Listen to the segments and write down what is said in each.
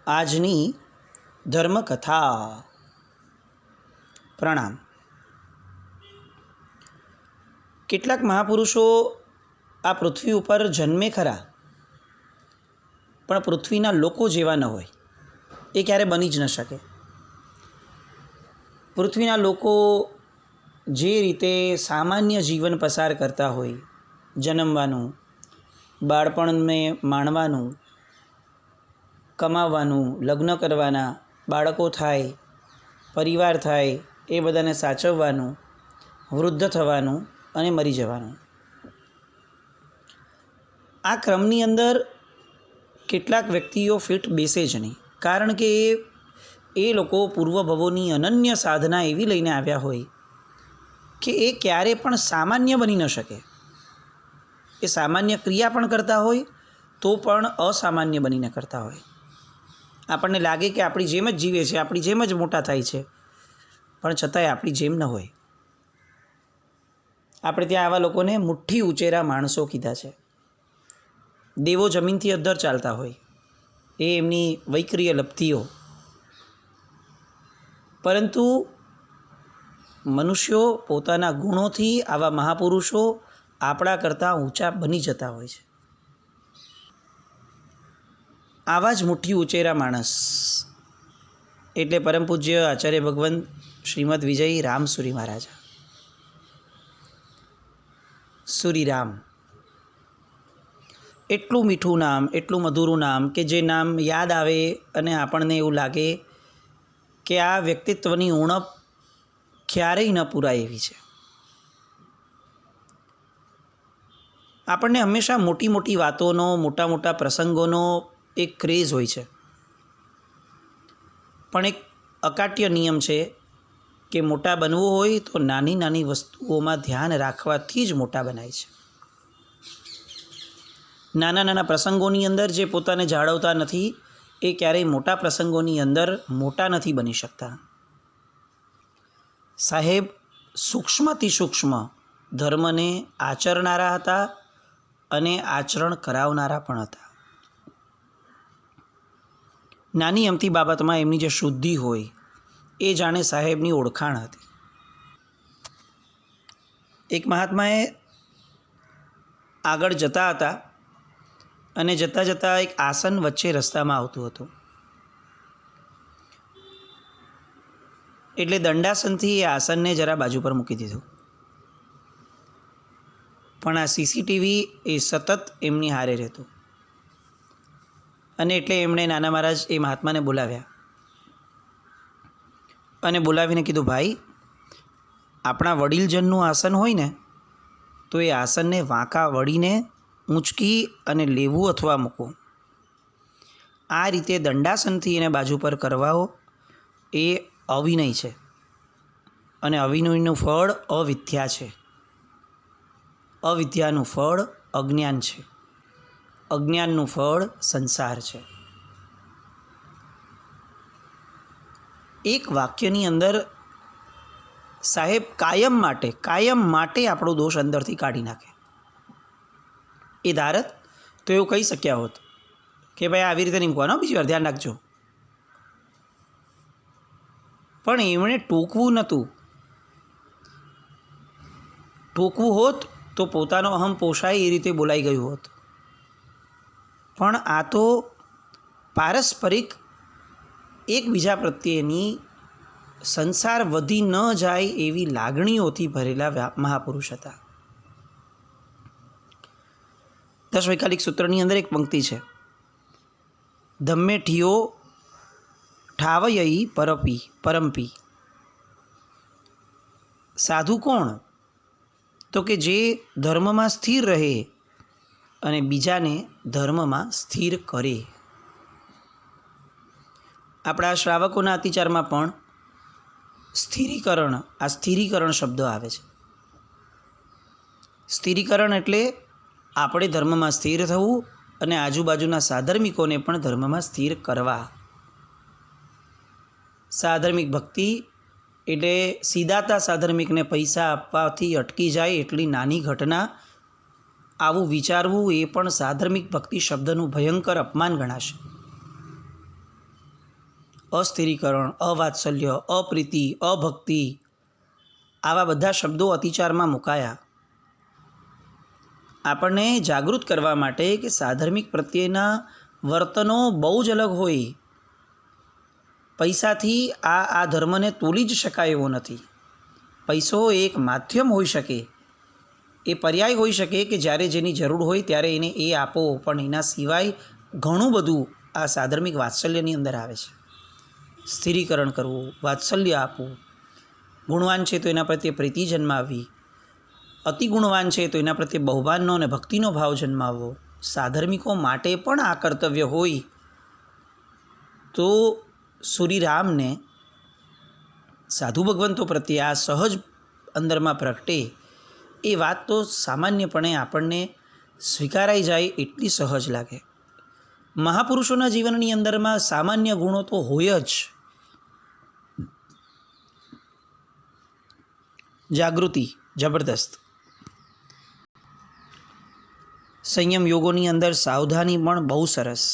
આજની ધર્મકથા. પ્રણામ. કેટલાક મહાપુરુષો આ પૃથ્વી ઉપર જન્મે ખરા, પણ પૃથ્વીના લોકો જેવા ન હોય. એ ક્યારે બની જ ન શકે. પૃથ્વીના લોકો જે રીતે સામાન્ય જીવન પસાર કરતા હોય, જન્મવાનું, બાળપણને માણવાનું, કમાવાનું, લગ્ન કરવાના, બાળકો થાય, પરિવાર થાય, એ બધાને સાચવવાનું, વૃદ્ધ થવાનું અને મરી જવાનું. આ ક્રમની અંદર કેટલાક વ્યક્તિઓ ફિટ બેસે જ નહીં, કારણ કે એ લોકો પૂર્વભવોની અનન્ય સાધના એવી લઈને આવ્યા હોય કે એ ક્યારે પણ સામાન્ય બની ન શકે. એ સામાન્ય ક્રિયા પણ કરતા હોય તો પણ અસામાન્ય બનીને કરતા હોય. આપણને લાગે કે આપણી જેમ જ જીવે છે, આપણી જેમ જ મોટા થાય છે, પણ છતાંય આપણી જેમ ન હોય. આપણે ત્યાં આવા લોકોને મુઠ્ઠી ઉચેરા માણસો કીધા છે. દેવો જમીનથી અદ્ધર ચાલતા હોય, એ એમની વૈક્રિય લબ્ધિઓ. પરંતુ મનુષ્યો પોતાના ગુણોથી આવા મહાપુરુષો આપણા કરતાં ઊંચા બની જતા હોય છે. આવા જ મુઠ્ઠી ઉચેરા માણસ એટલે પરમ પૂજ્ય આચાર્ય ભગવંત શ્રીમદ વિજય રામ સુરી મહારાજા. સુરીરામ એટલું મીઠું નામ, એટલું મધુરું નામ કે જે નામ યાદ આવે અને આપણને એવું લાગે કે આ વ્યક્તિત્વની ઉણપ ક્યારેય ન પૂરાય એવી છે. આપણને હંમેશા મોટી મોટી વાતોનો, મોટા મોટા પ્રસંગોનો એક ક્રેઝ હોય છે, પણ એક અકાટ્ય નિયમ છે કે મોટા બનવું હોય તો નાની નાની વસ્તુઓમાં ધ્યાન રાખવાથી જ મોટા બનાય છે. નાના નાના પ્રસંગોની અંદર જે પોતાને જાળવતા નથી, એ ક્યારેય મોટા પ્રસંગોની અંદર મોટા નથી બની શકતા. સાહેબ સૂક્ષ્મથી સૂક્ષ્મ ધર્મને આચરનારા હતા અને આચરણ કરાવનારા પણ હતા. નાની અમથી બાબતમાં એમની જે શુદ્ધિ હોય એ જાણે સાહેબની ઓળખાણ હતી. એક મહાત્માએ આગળ જતા હતા અને જતાં જતાં એક આસન વચ્ચે રસ્તામાં આવતું હતું, એટલે દંડાસનથી એ આસનને જરા બાજુ પર મૂકી દીધું. પણ આ સીસીટીવી એ સતત એમની હારે રહેતું, અને એટલે એમણે નાના મહારાજ એ મહાત્માને બોલાવ્યા અને બોલાવીને કીધું, ભાઈ, આપણા વડીલજનનું આસન હોય ને તો એ આસનને વાંકા વળીને ઊંચકી અને લેવું અથવા મૂકવું. આ રીતે દંડાસનથી એને બાજુ પર કરવાઓ એ અવિનય છે, અને અવિનયનું ફળ અવિદ્યા છે. અવિદ્યાનું ફળ અજ્ઞાન છે, અજ્ઞાનનું ફળ સંસાર છે. એક વાક્યની અંદર સાહેબ કાયમ માટે આપણો દોષ અંદરથી કાઢી નાખે. એ ધારત તો એવું કહી શક્યા હોત કે ભાઈ આવી રીતે નહીં મૂકવાનો, બીજી વાર ધ્યાન રાખજો. પણ એમણે ટોકવું નહોતું. ટોકવું હોત તો પોતાનો અહમ પોષાય એ રીતે બોલાઈ ગયું હોત. પણ આ તો પારસ્પરિક એકબીજા પ્રત્યેની સંસાર વધી ન જાય એવી લાગણીઓથી ભરેલા મહાપુરુષ હતા. દશવૈકાલિક સૂત્રની અંદર એક પંક્તિ છે, ધમ્મે ઠિયો ઠાવયઈ પરમપી. સાધુ કોણ? તો કે જે ધર્મમાં સ્થિર રહે અને બીજાને ધર્મમાં સ્થિર કરે. આપણા શ્રાવકોના અતિચારમાં પણ સ્થિરીકરણ શબ્દ આવે છે. સ્થિરીકરણ એટલે આપણે ધર્મમાં સ્થિર થવું અને આજુબાજુના સાધર્મિકોને પણ ધર્મમાં સ્થિર કરવા. સાધર્મિક ભક્તિ એટલે સીધાતા સાધર્મિકને પૈસા આપવાથી અટકી જાય એટલી નાની ઘટના. આવું વિચારવું એ પણ સાધર્મિક ભક્તિ શબ્દનું ભયંકર અપમાન ગણાશે. અસ્થિરીકરણ, અવાત્સલ્ય, અપ્રીતિ, અભક્તિ આવા બધા શબ્દો અતિચારમાં મુકાયા આપણને જાગૃત કરવા માટે કે સાધર્મિક પ્રત્યેના વર્તનો બહુ જ અલગ હોય. પૈસાથી આ ધર્મને તોલી જ શકાય એવો નથી. પૈસો એક માધ્યમ હોઈ શકે, એ પર્યાય હોઈ શકે કે જ્યારે જેની જરૂર હોય ત્યારે એને એ આપો, પણ એના સિવાય ઘણું બધું આ સાધર્મિક વાત્સલ્યની અંદર આવે છે. સ્થિરીકરણ કરવું, વાત્સલ્ય આપવું, ગુણવાન છે તો એના પ્રત્યે પ્રીતિ જન્માવવી, અતિ ગુણવાન છે તો એના પ્રત્યે બહુમાનનો અને ભક્તિનો ભાવ જન્માવવો. સાધર્મિકો માટે પણ આ કર્તવ્ય હોય. તો શ્રીરામને સાધુ ભગવંતો પ્રત્યે આ સહજ અંદરમાં પ્રગટે એ વાત તો સામાન્યપણે આપણને સ્વીકારાઈ જાય એટલી સહજ લાગે. મહાપુરુષોના જીવનની અંદરમાં સામાન્ય ગુણો તો હોય જ. જાગૃતિ જબરદસ્ત. સંયમ યોગોની અંદર સાવધાની પણ બહુ સરસ.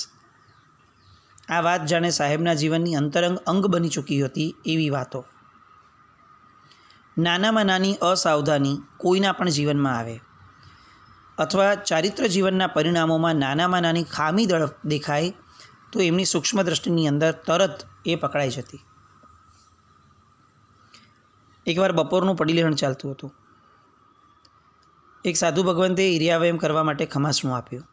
આ વાત જાણે સાહેબના જીવનની અંતરંગ અંગ બની ચૂકી હતી એવી વાતો. નાનામાં નાની અસાવધાની કોઈના પણ જીવનમાં આવે, અથવા ચારિત્ર જીવનના પરિણામોમાં નાનામાં નાની ખામી દેખાય તો એમની સૂક્ષ્મ દ્રષ્ટિની અંદર તરત એ પકડાઈ જતી. એકવાર બપોરનું પડીલેહણ ચાલતું હતું. એક સાધુ ભગવંતે ઇરિયાવ્યાયામ કરવા માટે ખમાસણું આપ્યું.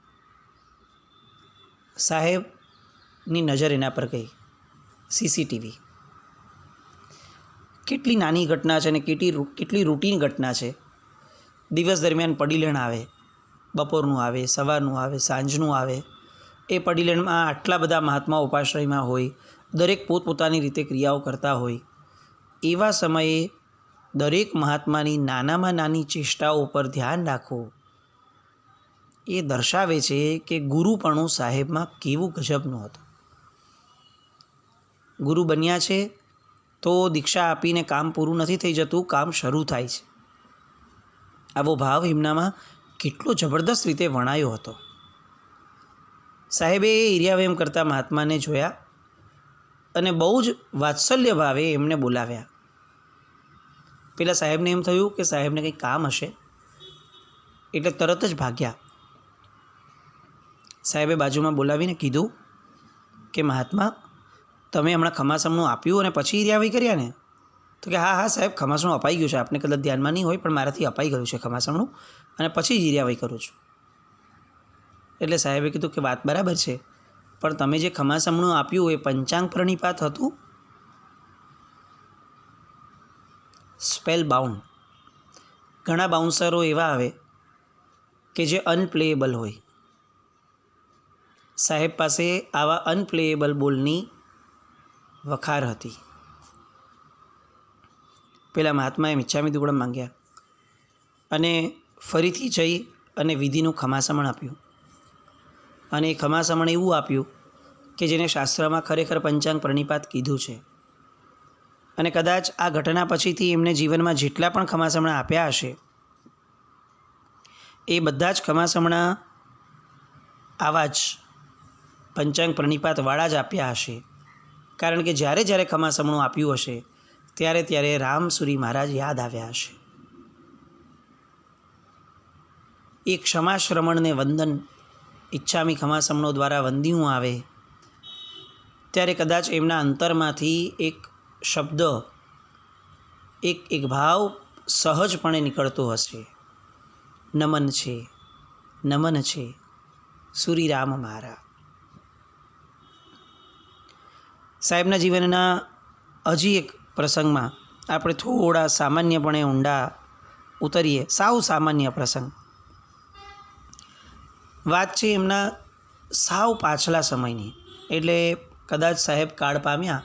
સાહેબની નજર એના પર ગઈ. સીસીટીવી. કેટલી નાની ઘટના છે અને કેટલી રૂટીન ઘટના છે. દિવસ દરમિયાન પડીલેણ આવે, બપોરનું આવે, સવારનું આવે, સાંજનું આવે. એ પડીલેણમાં આટલા બધા મહાત્મા ઉપાશ્રયમાં હોય, દરેક પોતપોતાની રીતે ક્રિયાઓ કરતા હોય. એવા સમયે દરેક મહાત્માની નાનામાં નાની ચેષ્ટાઓ પર ધ્યાન રાખવું એ દર્શાવે છે કે ગુરુપણું સાહેબમાં કેવું ગજબનું હતું. ગુરુ બન્યા છે તો દીક્ષા આપીને કામ પૂરું નથી થઈ જતું, કામ શરૂ થાય છે. આવો ભાવ એમનામાં કેટલો જબરદસ્ત રીતે વણાયો હતો. સાહેબે ઇરિયાવ્યાયામ કરતા મહાત્માને જોયા અને બહુ જ વાત્સલ્ય ભાવે એમને બોલાવ્યા. પેલા સાહેબને એમ થયું કે સાહેબને કંઈ કામ હશે એટલે તરત જ ભાગ્યા. સાહેબે બાજુમાં બોલાવીને કીધું કે મહાત્મા, તમે હમણાં ખમાસમણું આપ્યું અને પછી ઇરિયાવ્યાય કર્યા ને? તો કે હા હા સાહેબ, ખમાસણું અપાઈ ગયું છે, આપને કદાચ ધ્યાનમાં નહીં હોય પણ મારાથી અપાઈ ગયું છે ખમાસમણું, અને પછી જ ઇરિયાવ્યાય કરું છું. એટલે સાહેબે કીધું કે વાત બરાબર છે, પણ તમે જે ખમાસમણું આપ્યું એ પંચાંગ પ્રણિપાત હતું? Spell bound. ઘણા બાઉન્સરો એવા આવે કે જે અનપ્લેએબલ હોય. સાહેબ પાસે આવા અનપ્લેએબલ બોલની વખાર હતી. પેલા મહાત્માએ મિચ્છામી દુક્કડમ માંગ્યા અને ફરીથી જઈ અને વિધિનું ખમાસમણ આપ્યું. અને એ ખમાસમણ એવું આપ્યું કે જેને શાસ્ત્રમાં ખરેખર પંચાંગ પ્રણિપાત કીધું છે. અને કદાચ આ ઘટના પછીથી એમને જીવનમાં જેટલા પણ ખમાસમણા આપ્યા હશે એ બધા જ ખમાસમણા આવા જ પંચાંગ પ્રણિપાતવાળા જ આપ્યા હશે. કારણ કે જ્યારે જ્યારે ખમાસમણું આપ્યું હશે ત્યારે ત્યારે રામસુરી મહારાજ યાદ આવ્યા હશે. એ ક્ષમાશ્રમણને વંદન ઈચ્છામી ખમાસમણો દ્વારા વંદ્યું આવે ત્યારે કદાચ એમના અંતરમાંથી એક શબ્દ, એક ભાવ સહજપણે નીકળતો હશે. નમન છે, નમન છે સુરીરામ મારા. સાહેબના જીવનના હજી એક પ્રસંગમાં આપણે થોડા સામાન્યપણે ઊંડા ઉતરીએ. સાવ સામાન્ય પ્રસંગ. વાત છે એમના સાવ પાછલા સમયની, એટલે કદાચ સાહેબ કાળ પામ્યા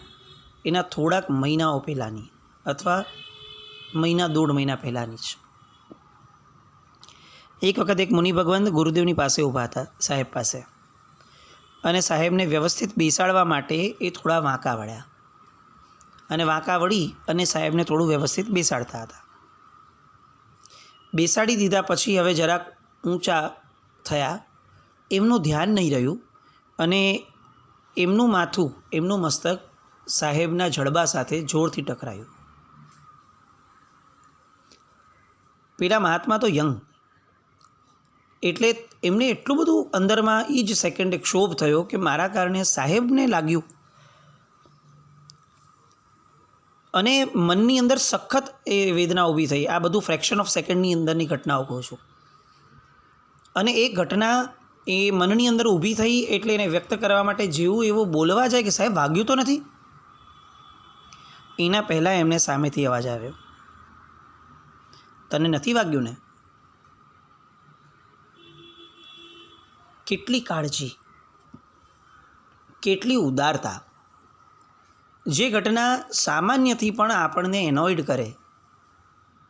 એના થોડાક મહિનાઓ પહેલાંની, અથવા મહિના દોઢ મહિના પહેલાંની જ. એક વખત એક મુનિ ભગવંત ગુરુદેવની પાસે ઊભા હતા, સાહેબ પાસે, અને સાહેબને વ્યવસ્થિત બેસાડવા માટે એ થોડા વાંકા વળ્યા અને વાંકા વળી અને સાહેબને થોડું વ્યવસ્થિત બેસાડતા હતા. બેસાડી દીધા પછી હવે જરાક ઊંચા થયા, એમનું ધ્યાન નહીં રહ્યું અને એમનું માથું, એમનું મસ્તક સાહેબના જડબા સાથે જોરથી ટકરાયું. પેલા મહાત્મા તો યંગ, એટલે એમને એટલું બધું અંદરમાં એ જ સેકન્ડે ક્ષોભ થયો કે મારા કારણે સાહેબને લાગ્યું. અને મનની અંદર સખત એ વેદના ઊભી થઈ. આ બધું ફ્રેક્શન ઓફ સેકન્ડની અંદરની ઘટનાઓ કહું છું. અને એ ઘટના એ મનની અંદર ઊભી થઈ એટલે એને વ્યક્ત કરવા માટે જેવું એવું બોલવા જાય કે સાહેબ વાગ્યું તો નથી, એના પહેલાં એમને સામેથી અવાજ આવ્યો, તને નથી વાગ્યું ને? કેટલી કાળજી, કેટલી ઉદારતા! જે ઘટના સામાન્યથી પણ આપણને એનોઇડ કરે,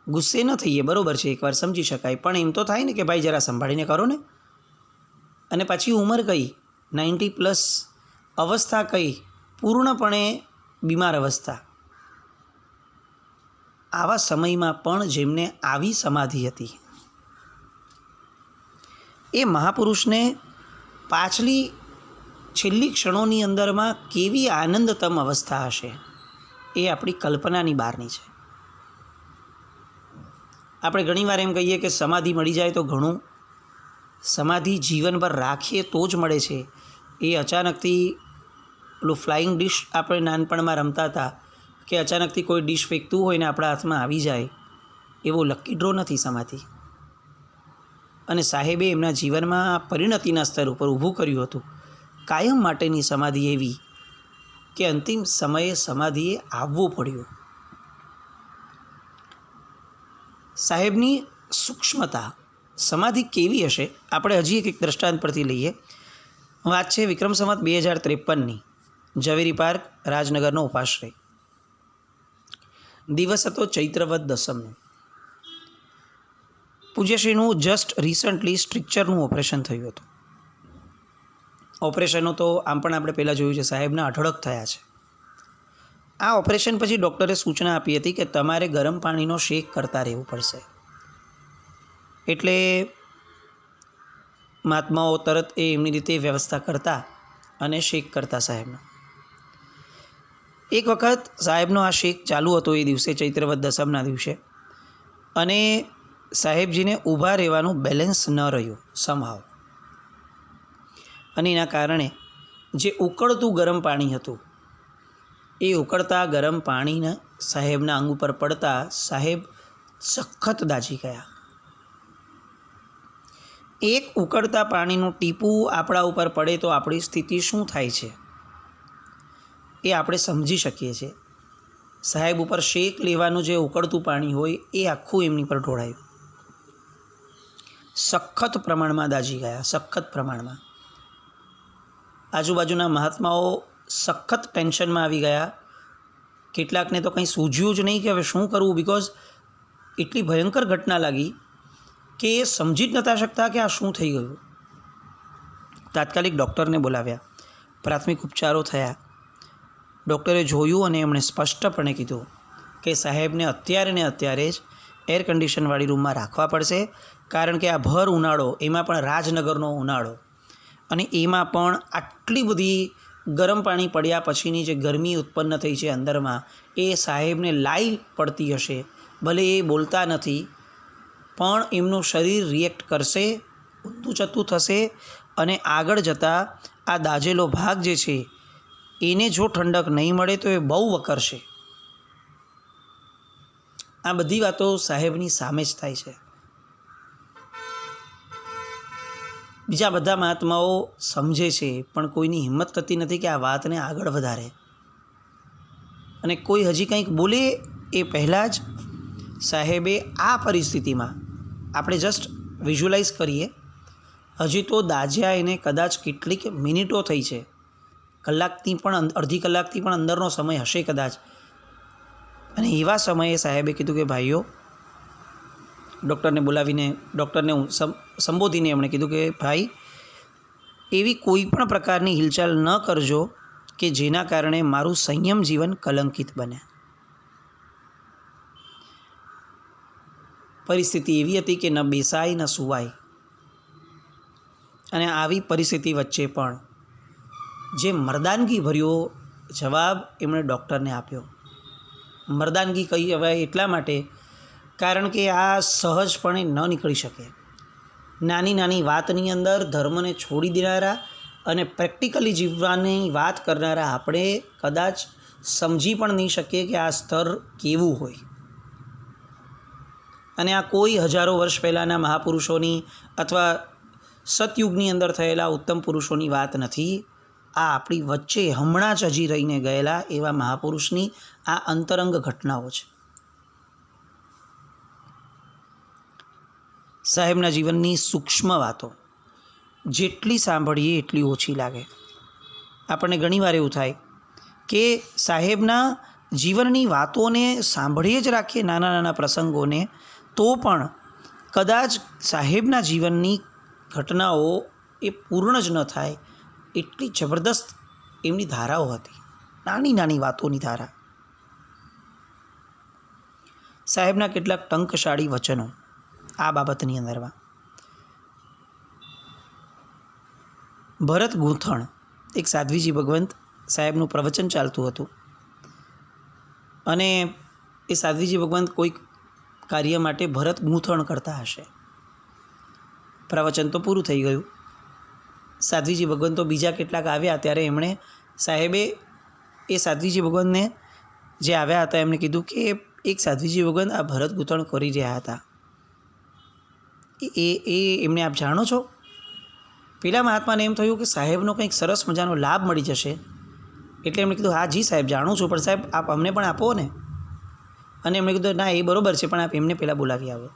ગુસ્સે ન થઈએ, બરાબર છે, એકવાર સમજી શકાય, પણ એમ તો થાય ને કે ભાઈ જરા સંભાળીને કરો ને. અને પછી ઉંમર કઈ, 90+, અવસ્થા કઈ, પૂર્ણપણે બીમાર અવસ્થા. આવા સમયમાં પણ જેમને આવી સમાધિ હતી, એ મહાપુરુષને પાછલી છેલ્લી ક્ષણોની અંદરમાં કેવી આનંદતમ અવસ્થા હશે, એ આપણી કલ્પનાની બહારની છે. આપણે ઘણીવાર એમ કહીએ કે સમાધિ મળી જાય તો ઘણું, સમાધિ જીવનભર રાખીએ તો જ મળે છે. એ અચાનકથી પેલું ફ્લાઇંગ ડિશ આપણે નાનપણમાં રમતા હતા કે અચાનકથી કોઈ ડિશ ફેંકતું હોય ને આપણા હાથમાં આવી જાય, એવો લકી ડ્રો નથી સમાધિ. અને સાહેબે એમના જીવનમાં પરિણતિના સ્તર ઉપર ઊભું કર્યું હતું. કાયમ માટેની સમાધિ એવી કે અંતિમ સમયે સમાધિએ આવવું પડ્યું. સાહેબની સૂક્ષ્મતા, સમાધિ કેવી હશે, આપણે હજી એક દ્રષ્ટાંત પરથી લઈએ. વાત છે વિક્રમ સંવત 2053ની, ઝવેરી પાર્ક, રાજનગરનો ઉપાશ્રય. દિવસ હતો ચૈત્રવદ દસમનો. પૂજ્યશ્રીનું જસ્ટ રિસન્ટલી સ્ટ્રિક્ચરનું ઓપરેશન થયું હતું. ઓપરેશનો તો આમ પણ આપણે પહેલાં જોયું છે, સાહેબના અઢળક થયા છે. આ ઓપરેશન પછી ડૉક્ટરે સૂચના આપી હતી કે તમારે ગરમ પાણીનો શેક કરતા રહેવું પડશે. એટલે મહાત્માઓ તરત એ એમની રીતે વ્યવસ્થા કરતા અને શેક કરતા સાહેબનો. એક વખત સાહેબનો આ શેક ચાલુ હતો એ દિવસે, ચૈત્રવદ દસમના દિવસે, અને સાહેબજીને ઊભા રહેવાનું બેલેન્સ ન રહ્યું સમહાવ. અને એના કારણે જે ઉકળતું ગરમ પાણી હતું, એ ઉકળતા ગરમ પાણીના સાહેબના અંગ ઉપર પડતા સાહેબ સખત દાઝી ગયા. એક ઉકળતા પાણીનું ટીપું આપણા ઉપર પડે તો આપણી સ્થિતિ શું થાય છે એ આપણે સમજી શકીએ છીએ. સાહેબ ઉપર શેક લેવાનું જે ઉકળતું પાણી હોય એ આખું એમની પર ઢોળાયું. સખત પ્રમાણમાં દાઝી ગયા, સખત પ્રમાણમાં. આજુબાજુના મહાત્માઓ સખત ટેન્શનમાં આવી ગયા. કેટલાકને તો કંઈ સૂઝ્યું જ નહીં કે હવે શું કરવું, બિકોઝ એટલી ભયંકર ઘટના લાગી કે એ સમજી જ નહોતા શકતા કે આ શું થઈ ગયું. તાત્કાલિક ડૉક્ટરને બોલાવ્યા, પ્રાથમિક ઉપચારો થયા. ડૉક્ટરે જોયું અને એમણે સ્પષ્ટપણે કીધું કે સાહેબને અત્યારે ને અત્યારે જ એર કન્ડિશનવાળી રૂમમાં રાખવા પડશે, કારણ કે આ ભર ઉનાળો, એમાં પણ રાજનગરનો ઉનાળો, અને એમાં પણ આટલી બધી ગરમ પાણી પડ્યા પછીની જે ગરમી ઉત્પન્ન થઈ છે અંદરમાં, એ સાહેબને લાઈવ પડતી હશે. ભલે એ બોલતા નથી, પણ એમનું શરીર રિએક્ટ કરશે, ઊંધું ચત્તું થશે, અને આગળ જતાં આ દાઝેલો ભાગ જે છે એને જો ઠંડક નહીં મળે તો એ બહુ વકરશે. આ બધી વાતો સાહેબની સામે જ થાય છે. બીજા બધા મહાત્માઓ સમજે છે, પણ કોઈની હિંમત થતી નથી કે આ વાતને આગળ વધારે. અને કોઈ હજી કંઈક બોલે એ પહેલાં જ સાહેબે આ પરિસ્થિતિમાં, આપણે જસ્ટ વિઝ્યુલાઇઝ કરીએ, હજી તો દાઝ્યા એને કદાચ કેટલીક મિનિટો થઈ છે, કલાકથી પણ, અડધી કલાકથી પણ અંદરનો સમય હશે કદાચ. અને એવા સમયે સાહેબે કીધું કે ભાઈઓ, ડૉક્ટરને બોલાવીને, ડૉક્ટરને સંબોધીને એમણે કીધું કે ભાઈ, એવી કોઈ પણ પ્રકારની હિલચાલ ન કરજો કે જેના કારણે મારું સંયમ જીવન કલંકિત બને. પરિસ્થિતિ એવી હતી કે ન બેસાય ન સુવાય. અને આવી પરિસ્થિતિ વચ્ચે પણ જે મર્દાનગી ભર્યો જવાબ એમણે ડૉક્ટરને આપ્યો. મર્દાનગી કહી હવે એટલા માટે કારણ કે આ સહજપણે ન નીકળી શકે. નાની નાની વાતની અંદર ધર્મને છોડી દેનારા અને પ્રેક્ટિકલી જીવવાની વાત કરનારા આપણે કદાચ સમજી પણ નહીં શકીએ કે આ સ્તર કેવું હોય. અને આ કોઈ હજારો વર્ષ પહેલાંના મહાપુરુષોની અથવા સતયુગની અંદર થયેલા ઉત્તમ પુરુષોની વાત નથી. આ આપણી વચ્ચે હમણાં જ હજી રહીને ગયેલા એવા મહાપુરુષની આ અંતરંગ ઘટનાઓ છે. સાહેબના જીવનની સૂક્ષ્મ વાતો જેટલી સાંભળીએ એટલી ઓછી લાગે. આપણને ઘણીવાર એવું થાય કે સાહેબના જીવનની વાતોને સાંભળીએ જ રાખીએ, નાના નાના પ્રસંગોને, તો પણ કદાચ સાહેબના જીવનની ઘટનાઓ એ પૂર્ણ જ ન થાય એટલી જબરદસ્ત એમની ધારાઓ હતી. નાની નાની વાતોની ધારા. સાહેબના કેટલાક ટંકશાળી વચનો આ બાબતની અંદરમાં. ભરત ગૂંથણ, એક સાધ્વીજી ભગવંત સાહેબનું પ્રવચન ચાલતું હતું અને એ સાધ્વીજી ભગવંત કોઈક કાર્ય માટે ભરત ગૂંથણ કરતા હશે. પ્રવચન તો પૂરું થઈ ગયું. સાધ્વીજી ભગવંત તો બીજા કેટલાક આવ્યા ત્યારે એમણે સાહેબે એ સાધ્વીજી ભગવંતને જે આવ્યા હતા એમણે કીધું કે એક સાધ્વીજી ભગવંત આ ભરત ગૂંથણ કરી રહ્યા હતા, એ એમને આપ જાણો છો? પેલા મહાત્માને એમ થયું કે સાહેબનો કંઈક સરસ મજાનો લાભ મળી જશે એટલે એમણે કીધું હા જી સાહેબ જાણું છું, પણ સાહેબ આપ અમને પણ આપો ને. અને એમણે કીધું ના એ બરાબર છે, પણ આપ એમને પહેલાં બોલાવી આવો.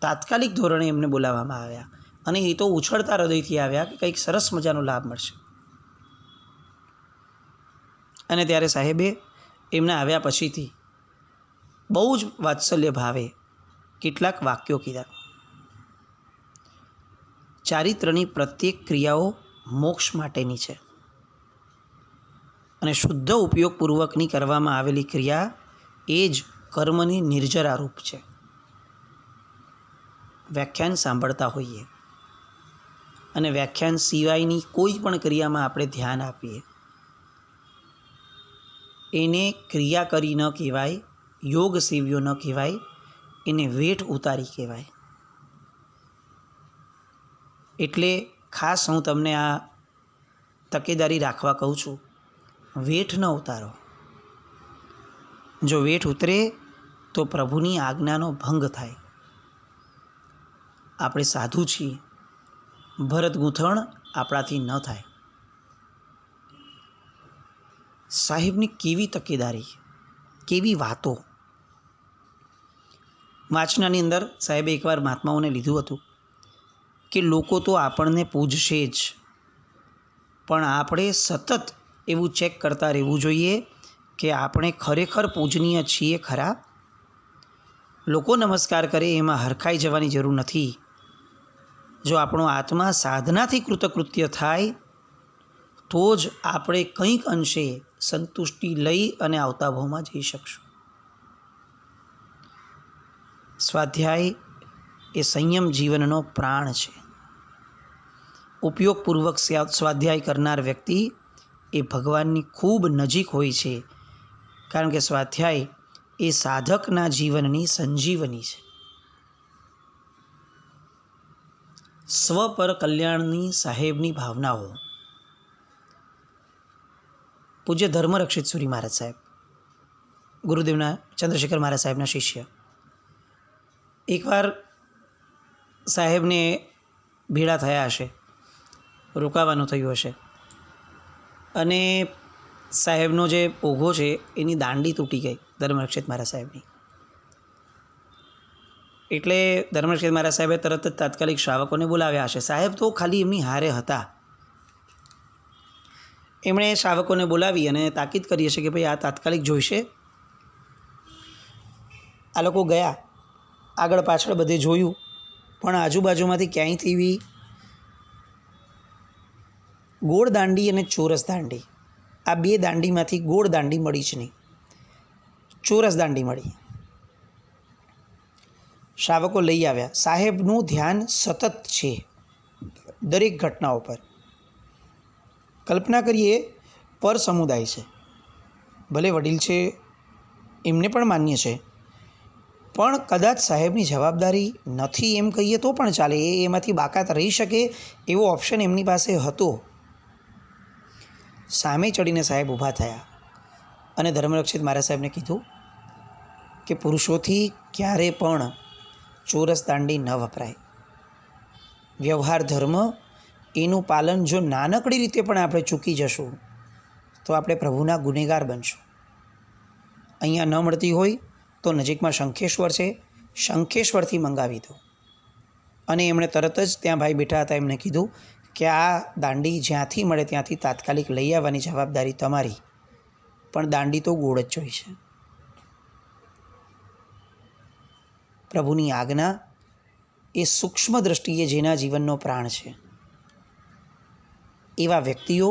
તાત્કાલિક ધોરણે એમને બોલાવવામાં આવ્યા અને એ તો ઉછળતા હૃદયથી આવ્યા કે કંઈક સરસ મજાનો લાભ મળશે. અને ત્યારે સાહેબે એમના આવ્યા પછીથી બહુ જ વાત્સલ્ય ભાવે કેટલાક વાક્યો કીધા. ચારિત્રની પ્રત્યેક ક્રિયાઓ મોક્ષ માટેની છે અને શુદ્ધ ઉપયોગપૂર્વકની કરવામાં આવેલી ક્રિયા એ જ કર્મની નિર્જરા રૂપ છે. વ્યાખ્યાન સાંભળતા હોઈએ અને વ્યાખ્યાન સિવાયની કોઈ પણ ક્રિયામાં આપણે ધ્યાન આપીએ, એને ક્રિયા કરી ન કહેવાય, યોગ સેવ્યો ન કહેવાય, એને વેઠ ઉતારી કહેવાય. એટલે ખાસ હું તમને આ તકેદારી રાખવા કહું છું, વેઠ ન ઉતારો. જો વેઠ ઉતરે તો પ્રભુની આજ્ઞાનો ભંગ થાય. આપણે સાધુ છીએ, ભરત ગૂંથણ આપણાથી ન થાય. સાહેબની કેવી તકેદારી, કેવી વાતો. વાંચનાની અંદર સાહેબે એકવાર મહાત્માઓને લીધું હતું કે લોકો તો આપણને પૂજશે જ, પણ આપણે સતત એવું ચેક કરતા રહેવું જોઈએ કે આપણે ખરેખર પૂજનીય છીએ ખરા. લોકો નમસ્કાર કરે એમાં હરખાઈ જવાની જરૂર નથી. જો આપણો આત્મા સાધનાથી કૃતકૃત્ય થાય તો જ આપણે કંઈક અંશે સંતુષ્ટિ લઈ અને આવતા ભાવમાં જઈ શકશું. સ્વાધ્યાય એ સંયમ જીવનનો પ્રાણ છે. ઉપયોગપૂર્વક સ્વાધ્યાય કરનાર વ્યક્તિ એ ભગવાનની ખૂબ નજીક હોય છે, કારણ કે સ્વાધ્યાય એ સાધકના જીવનની સંજીવની છે. સ્વ પર કલ્યાણની સાહેબની ભાવનાઓ. પૂજ્ય ધર્મરક્ષિત સુરી મહારાજ સાહેબ, ગુરુદેવના ચંદ્રશેખર મહારાજ સાહેબના શિષ્ય, એકવાર સાહેબને ભેળા થયા હશે, રોકાવાનું થયું હશે અને સાહેબનો જે ઓઘો છે એની દાંડી તૂટી ગઈ ધર્મરક્ષિત મહારાજ સાહેબની. એટલે ધર્મરક્ષિત મહારાજ સાહેબે તરત જ તાત્કાલિક શ્રાવકોને બોલાવ્યા હશે. સાહેબ તો ખાલી એમની હારે હતા. એમણે શ્રાવકોને બોલાવી અને તાકીદ કરી હશે કે ભાઈ આ તાત્કાલિક જોઈશે. આ લોકો ગયા, આગળ પાછળ બધે જોયું, પણ આજુબાજુમાંથી ક્યાંયથી એવી ગોળ દાંડી અને ચોરસ દાંડી, આ બે દાંડીમાંથી ગોળ દાંડી મળી જ નહીં, ચોરસ દાંડી મળી. શ્રાવકો લઈ આવ્યા. સાહેબનું ધ્યાન સતત છે દરેક ઘટનાઓ પર. કલ્પના કરીએ પર સમુદાય છે, ભલે વડીલ છે એમને પણ માન્ય છે, પણ કદાચ સાહેબની જવાબદારી નથી એમ કહીએ તો પણ ચાલે, એમાંથી બાકાત રહી શકે એવો ઓપ્શન એમની પાસે હતો. સામે ચડીને સાહેબ ઊભા થયા અને ધર્મરક્ષિત મહારાજ સાહેબને કીધું કે પુરુષોથી ક્યારે પણ ચોરસ દાંડી ન વપરાય. વ્યવહાર ધર્મ એનું પાલન જો નાનકડી રીતે પણ આપણે ચૂકી જશું તો આપણે પ્રભુના ગુનેગાર બનશું. અહીંયા ન મળતી હોય તો નજીકમાં શંખેશ્વર છે, શંખેશ્વરથી મંગાવી દો. અને એમણે તરત જ ત્યાં ભાઈ બેઠા હતા એમને કીધું કે આ દાંડી જ્યાંથી મળે ત્યાંથી તાત્કાલિક લઈ આવવાની જવાબદારી તમારી, પણ દાંડી તો ગોળ જ જોઈશે. પ્રભુની આજ્ઞા એ સૂક્ષ્મ દ્રષ્ટિએ જેના જીવનનો પ્રાણ છે એવા વ્યક્તિઓ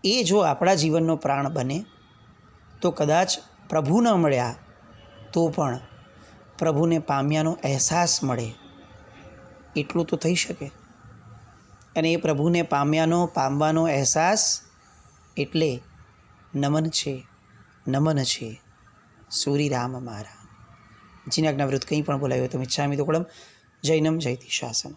એ જો આપણા જીવનનો પ્રાણ બને તો કદાચ પ્રભુ ન મળ્યા તો પણ પ્રભુને પામ્યાનો અહેસાસ મળે એટલું તો થઈ શકે. અને એ પ્રભુને પામવાનો અહેસાસ એટલે નમન છે સૂરી રામ મારા. જીનાજ્ઞાવૃત્ત કંઈ પણ બોલાયું હોય તો મિચ્છામિ દુક્કડમ. જૈનમ જયતિ શાસનમ.